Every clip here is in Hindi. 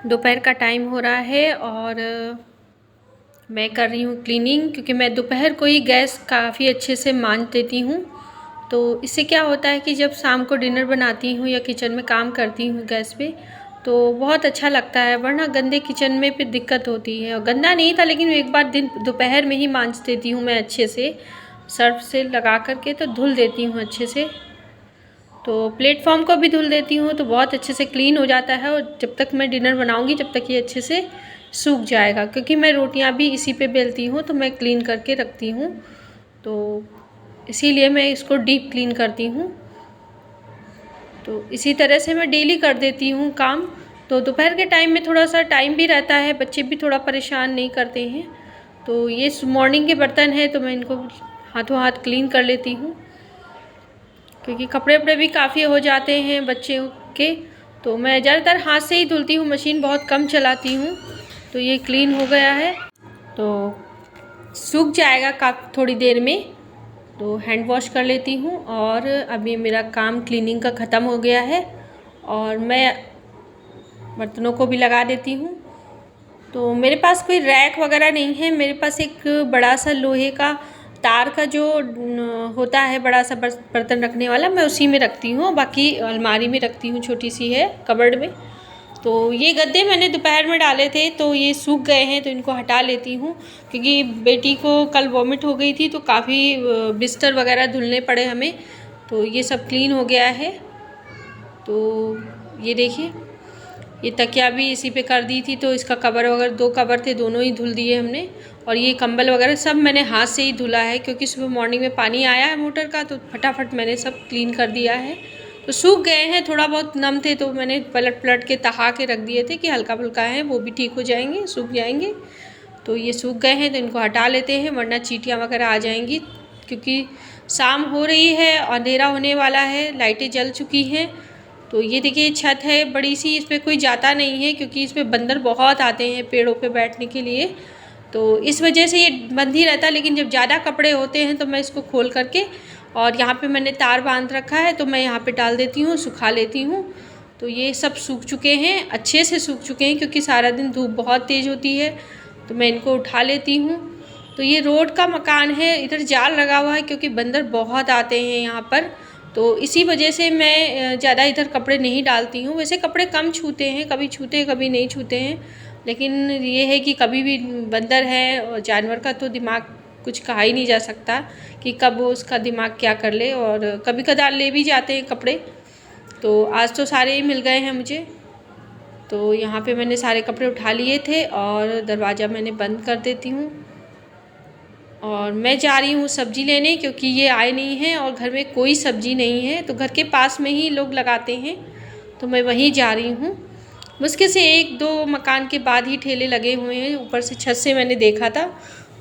दोपहर का टाइम हो रहा है और मैं कर रही हूँ क्लीनिंग, क्योंकि मैं दोपहर को ही गैस काफ़ी अच्छे से मांज देती हूँ। तो इससे क्या होता है कि जब शाम को डिनर बनाती हूँ या किचन में काम करती हूँ गैस पे, तो बहुत अच्छा लगता है। वरना गंदे किचन में फिर दिक्कत होती है। और गंदा नहीं था, लेकिन एक बार दोपहर में ही मांज देती हूँ मैं अच्छे से, सर्फ से लगा करके तो धुल देती हूँ अच्छे से। तो प्लेटफॉर्म को भी धुल देती हूँ तो बहुत अच्छे से क्लीन हो जाता है। और जब तक मैं डिनर बनाऊँगी जब तक ये अच्छे से सूख जाएगा, क्योंकि मैं रोटियाँ भी इसी पे बेलती हूँ तो मैं क्लीन करके रखती हूँ। तो इसीलिए मैं इसको डीप क्लीन करती हूँ। तो इसी तरह से मैं डेली कर देती हूँ काम। तो दोपहर के टाइम में थोड़ा सा टाइम भी रहता है, बच्चे भी थोड़ा परेशान नहीं करते हैं। तो ये मॉर्निंग के बर्तन है तो मैं इनको हाथों हाथ क्लीन कर लेती हूँ, क्योंकि कपड़े वपड़े भी काफ़ी हो जाते हैं बच्चे के। तो मैं ज़्यादातर हाथ से ही धुलती हूँ, मशीन बहुत कम चलाती हूँ। तो ये क्लीन हो गया है, तो सूख जाएगा थोड़ी देर में। तो हैंड वॉश कर लेती हूँ और अभी मेरा काम क्लीनिंग का ख़त्म हो गया है और मैं बर्तनों को भी लगा देती हूँ। तो मेरे पास कोई रैक वगैरह नहीं है, मेरे पास एक बड़ा सा लोहे का तार का जो होता है बड़ा सा बर्तन रखने वाला, मैं उसी में रखती हूँ। बाकी अलमारी में रखती हूँ, छोटी सी है कबर्ड में। तो ये गद्दे मैंने दोपहर में डाले थे तो ये सूख गए हैं, तो इनको हटा लेती हूँ। क्योंकि बेटी को कल वॉमिट हो गई थी तो काफ़ी बिस्तर वगैरह धुलने पड़े हमें। तो ये सब क्लीन हो गया है। तो ये देखिए, ये तकिया भी इसी पे कर दी थी, तो इसका कवर वगैरह 2 कवर थे, दोनों ही धुल दिए हमने। और ये कंबल वगैरह सब मैंने हाथ से ही धुला है, क्योंकि सुबह मॉर्निंग में पानी आया है मोटर का तो फटाफट मैंने सब क्लीन कर दिया है। तो सूख गए हैं, थोड़ा बहुत नम थे तो मैंने पलट के तहा के रख दिए थे कि हल्का फुल्का है, वो भी ठीक हो जाएंगे, सूख जाएंगे। तो ये सूख गए हैं तो इनको हटा लेते हैं, वरना चींटियाँ वगैरह आ जाएंगी। क्योंकि शाम हो रही है, अंधेरा होने वाला है, लाइटें जल चुकी हैं। तो ये देखिए छत है बड़ी सी, इस पर कोई जाता नहीं है, क्योंकि इस पर बंदर बहुत आते हैं पेड़ों पे बैठने के लिए। तो इस वजह से ये बंद ही रहता है। लेकिन जब ज़्यादा कपड़े होते हैं तो मैं इसको खोल करके, और यहाँ पे मैंने तार बांध रखा है तो मैं यहाँ पे डाल देती हूँ, सुखा लेती हूँ। तो ये सब सूख चुके हैं, अच्छे से सूख चुके हैं, क्योंकि सारा दिन धूप बहुत तेज़ होती है। तो मैं इनको उठा लेती हूँ। तो ये रोड का मकान है, इधर जाल लगा हुआ है क्योंकि बंदर बहुत आते हैं यहाँ पर। तो इसी वजह से मैं ज़्यादा इधर कपड़े नहीं डालती हूँ। वैसे कपड़े कम छूते हैं, कभी छूते हैं कभी नहीं छूते हैं। लेकिन ये है कि कभी भी बंदर है और जानवर का तो दिमाग कुछ कहा ही नहीं जा सकता कि कब वो उसका दिमाग क्या कर ले, और कभी कदार ले भी जाते हैं कपड़े। तो आज तो सारे ही मिल गए हैं मुझे। तो यहाँ पे मैंने सारे कपड़े उठा लिए थे और दरवाज़ा मैंने बंद कर देती हूँ। और मैं जा रही हूँ सब्ज़ी लेने, क्योंकि ये आए नहीं हैं और घर में कोई सब्ज़ी नहीं है। तो घर के पास में ही लोग लगाते हैं तो मैं वहीं जा रही हूँ। मुश्किल से 1-2 मकान के बाद ही ठेले लगे हुए हैं, ऊपर से छत से मैंने देखा था।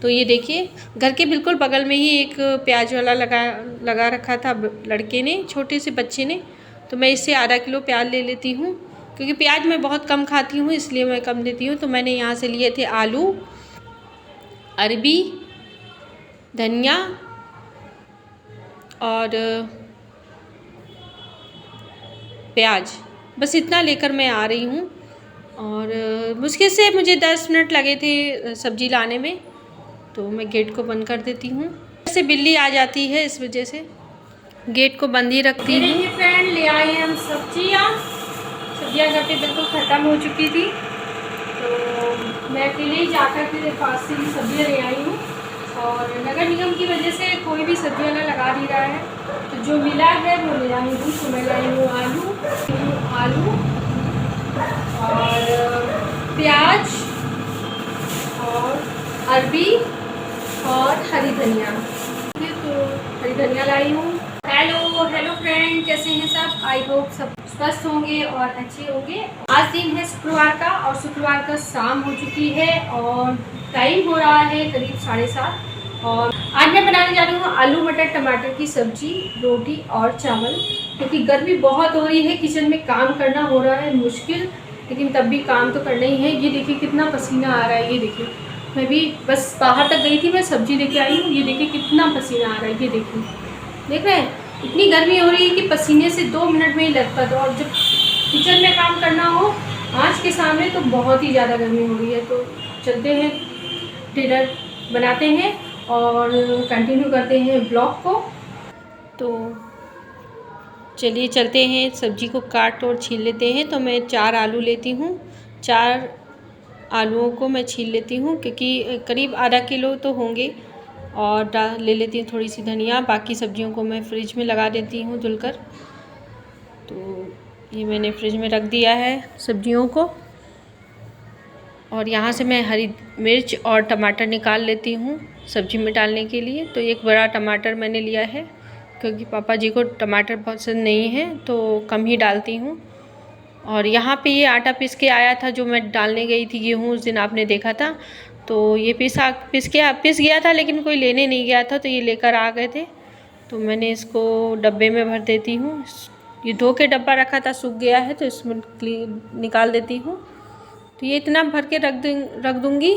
तो ये देखिए, घर के बिल्कुल बगल में ही एक प्याज वाला लगा रखा था लड़के ने, छोटे से बच्चे ने। तो मैं इससे आधा किलो प्याज ले लेती हूँ, क्योंकि प्याज मैं बहुत कम खाती हूँ इसलिए मैं कम लेती हूँ। तो मैंने यहाँ से लिए थे आलू, अरबी, धनिया और प्याज, बस इतना लेकर मैं आ रही हूँ। और मुश्किल से मुझे 10 मिनट लगे थे सब्ज़ी लाने में। तो मैं गेट को बंद कर देती हूँ, ऐसे बिल्ली आ जाती है, इस वजह से गेट को बंद ही रखती हूँ। मेरे फ्रेंड ले आए हम सब्जियाँ घर पे बिल्कुल ख़त्म हो चुकी थी, तो मैं अकेले ही जाकर के पास से ही सब्जियाँ ले आई हूँ। और नगर निगम की वजह से कोई भी सब्जी वाला लगा नहीं रहा है, तो जो मिला है वो ले आई हूँ। तो मैं लाई हूँ आलू और प्याज और अरबी और हरी धनिया। तो हरी धनिया लाई हूँ। हेलो फ्रेंड, कैसे हैं सब? आई होप सब स्वस्थ होंगे और अच्छे होंगे। आज दिन है शुक्रवार का, और शुक्रवार का शाम हो चुकी है और टाइम हो रहा है करीब 7:30। और आज मैं बनाने जा रही हूँ आलू मटर टमाटर की सब्जी, रोटी और चावल। क्योंकि गर्मी बहुत हो रही है, किचन में काम करना हो रहा है मुश्किल, लेकिन तब भी काम तो करना ही है। ये देखिए कितना पसीना आ रहा है, ये देखिए। मैं भी बस बाहर तक गई थी, मैं सब्जी लेके आई हूँ। ये देखिए कितना पसीना आ रहा है, ये देखिए, देख रहे हैं? इतनी गर्मी हो रही है कि पसीने से 2 मिनट में ही लथपथ। और जब किचन में काम करना हो आज के सामने तो बहुत ही ज़्यादा गर्मी हो रही है, तो चलते हैं डिनर बनाते हैं और कंटिन्यू करते हैं ब्लॉग को। तो चलिए चलते हैं, सब्जी को काट और छील लेते हैं। तो मैं 4 आलू लेती हूँ, 4 आलूओं को मैं छील लेती हूँ क्योंकि करीब आधा किलो तो होंगे। और ले लेती हूँ थोड़ी सी धनिया, बाकी सब्जियों को मैं फ्रिज में लगा देती हूँ धुलकर। तो ये मैंने फ्रिज में रख दिया है सब्जियों को। और यहाँ से मैं हरी मिर्च और टमाटर निकाल लेती हूँ सब्जी में डालने के लिए। तो एक बड़ा टमाटर मैंने लिया है क्योंकि पापा जी को टमाटर पसंद नहीं है, तो कम ही डालती हूँ। और यहाँ पे ये आटा पीस के आया था जो मैं डालने गई थी गेहूँ, उस दिन आपने देखा था। तो ये पिस गया था, लेकिन कोई लेने नहीं गया था, तो ये लेकर आ गए थे। तो मैंने इसको डब्बे में भर देती हूँ। ये धो के डब्बा रखा था, सूख गया है, तो इसमें निकाल देती हूँ। तो ये इतना भर के रख दूँगी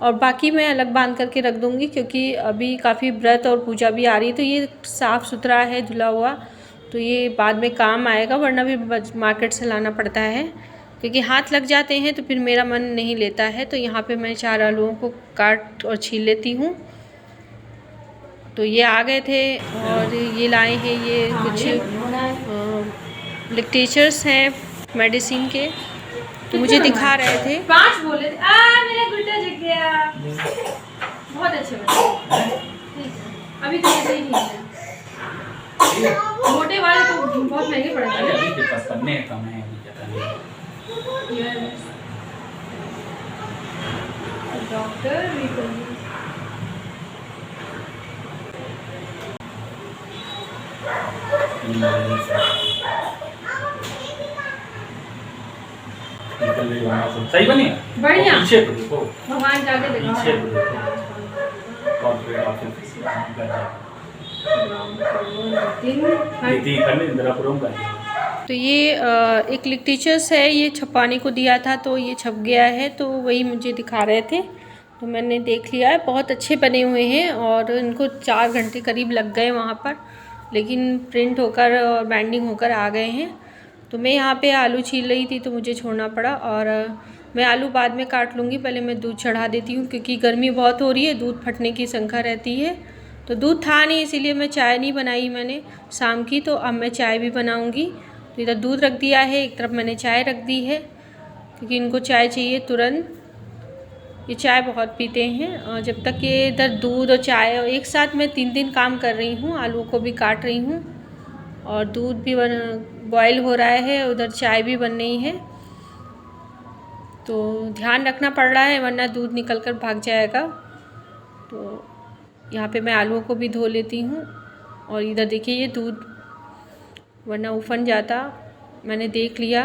और बाकी मैं अलग बांध करके रख दूँगी क्योंकि अभी काफ़ी व्रत और पूजा भी आ रही है। तो ये साफ़ सुथरा है धुला हुआ, तो ये बाद में काम आएगा, वरना भी मार्केट से लाना पड़ता है क्योंकि हाथ लग जाते हैं तो फिर मेरा मन नहीं लेता है। तो यहाँ पे मैं 4 आलूओं को काट और छील लेती हूँ। तो ये आ गए थे और ये लाए हैं ये कुछ लिक्टेचर्स हैं मेडिसिन के, तो मुझे दिखा रहे थे। 5 बोले थे। मेरा गुड्डा जग गया। बहुत अच्छे बने। अभी तो ऐसे ही नहीं है, मोटे वाले तो बहुत महंगे पड़ते हैं। अभी के पास पन्ने कम है, डॉक्टर सही बनी बढ़िया। पीछे को देखो, भगवान जाके देखो, पीछे को देखो। कॉर्पोरेट ऑफिस तो ये एक लिक्टेचर्स है, ये छपाने को दिया था तो ये छप गया है, तो वही मुझे दिखा रहे थे। तो मैंने देख लिया है, बहुत अच्छे बने हुए हैं और इनको 4 घंटे करीब लग गए वहाँ पर, लेकिन प्रिंट होकर और बाइंडिंग होकर आ गए हैं। तो मैं यहाँ पे आलू छील रही थी तो मुझे छोड़ना पड़ा, और मैं आलू बाद में काट लूँगी, पहले मैं दूध चढ़ा देती हूँ क्योंकि गर्मी बहुत हो रही है, दूध फटने की शंका रहती है। तो दूध था नहीं, इसीलिए मैं चाय नहीं बनाई मैंने शाम की, तो अब मैं चाय भी बनाऊँगी। तो इधर दूध रख दिया है, एक तरफ मैंने चाय रख दी है क्योंकि इनको चाय चाहिए तुरंत। ये चाय बहुत पीते हैं, और जब तक ये इधर दूध और चाय एक साथ मैं 3 काम कर रही हूँ, आलू को भी काट रही हूँ और दूध भी बॉयल हो रहा है, उधर चाय भी बन रही है। तो ध्यान रखना पड़ रहा है वरना दूध निकल कर भाग जाएगा। तो यहाँ पे मैं आलूओं को भी धो लेती हूँ, और इधर देखिए ये दूध वरना उफन जाता, मैंने देख लिया।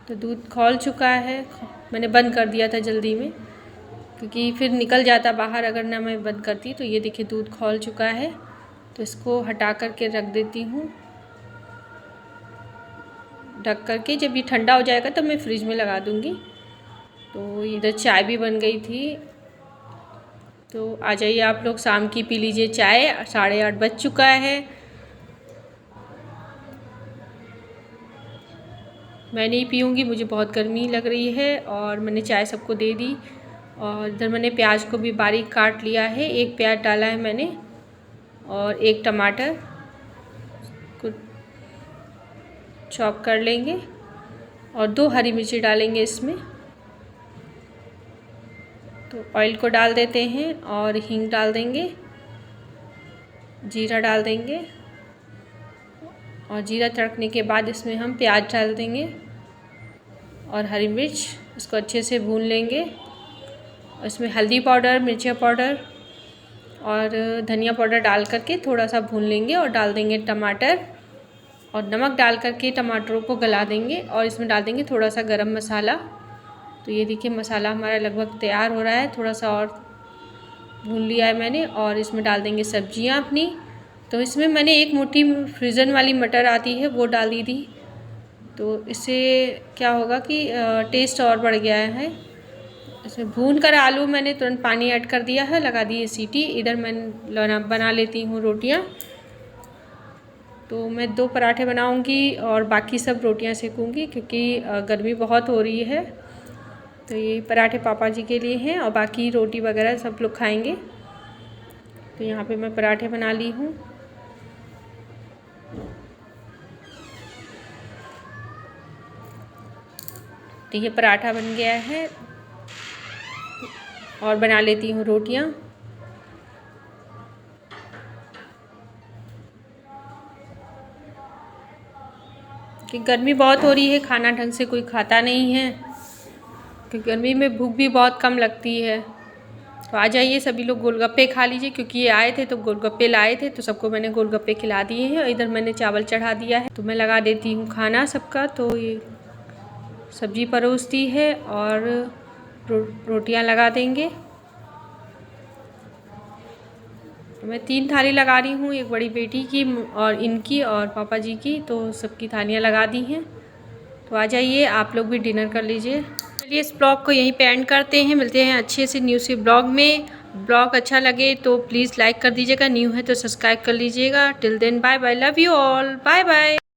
तो दूध खौल चुका है, मैंने बंद कर दिया था जल्दी में क्योंकि फिर निकल जाता बाहर अगर ना मैं बंद करती। तो ये देखिए दूध खौल चुका है, तो इसको हटा कर के रख देती हूँ ढक करके। जब ये ठंडा हो जाएगा तो मैं फ्रिज में लगा दूँगी। तो इधर चाय भी बन गई थी, तो आ जाइए आप लोग शाम की पी लीजिए चाय, 8:30 बज चुका है। मैं नहीं पीऊँगी, मुझे बहुत गर्मी लग रही है, और मैंने चाय सबको दे दी। और इधर मैंने प्याज को भी बारीक काट लिया है, 1 प्याज डाला है मैंने और 1 टमाटर को चॉप कर लेंगे, और 2 हरी मिर्ची डालेंगे इसमें। तो ऑयल को डाल देते हैं और हींग डाल देंगे, जीरा डाल देंगे, और जीरा तड़कने के बाद इसमें हम प्याज डाल देंगे और हरी मिर्च, इसको अच्छे से भून लेंगे। और इसमें हल्दी पाउडर, मिर्ची पाउडर और धनिया पाउडर डाल करके थोड़ा सा भून लेंगे, और डाल देंगे टमाटर और नमक डाल करके टमाटरों को गला देंगे, और इसमें डाल देंगे थोड़ा सा गरम मसाला। तो ये देखिए मसाला हमारा लगभग तैयार हो रहा है, थोड़ा सा और भून लिया है मैंने, और इसमें डाल देंगे सब्जियां अपनी। तो इसमें मैंने 1 मुट्ठी फ्रीज़न वाली मटर आती है वो डाल दी थी, तो इससे क्या होगा कि टेस्ट और बढ़ गया है। इसमें भून कर आलू मैंने तुरंत पानी ऐड कर दिया है, लगा दी है सीटी। इधर मैं बना लेती हूँ रोटियाँ। तो मैं 2 पराठे बनाऊंगी और बाकी सब रोटियां सेकूंगी, क्योंकि गर्मी बहुत हो रही है। तो ये पराठे पापा जी के लिए हैं और बाकी रोटी वगैरह सब लोग खाएंगे। तो यहाँ पे मैं पराठे बना ली हूँ। तो ये पराठा बन गया है और बना लेती हूँ रोटियाँ। कि गर्मी बहुत हो रही है, खाना ढंग से कोई खाता नहीं है, क्योंकि गर्मी में भूख भी बहुत कम लगती है। तो आ जाइए सभी लोग गोलगप्पे खा लीजिए, क्योंकि ये आए थे तो गोलगप्पे लाए थे, तो सबको मैंने गोलगप्पे खिला दिए हैं। और इधर मैंने चावल चढ़ा दिया है, तो मैं लगा देती हूँ खाना सबका। तो ये सब्जी परोसती है और रोटियां लगा देंगे। तो मैं 3 थाली लगा रही हूँ, एक बड़ी बेटी की और इनकी और पापा जी की, तो सबकी थालियाँ लगा दी हैं। तो आ जाइए आप लोग भी डिनर कर लीजिए। चलिए इस ब्लॉग को यहीं पे एंड करते हैं, मिलते हैं अच्छे से न्यू सी ब्लॉग में। ब्लॉग अच्छा लगे तो प्लीज़ लाइक कर दीजिएगा, न्यू है तो सब्सक्राइब कर लीजिएगा। Till then bye bye, love you all, bye bye.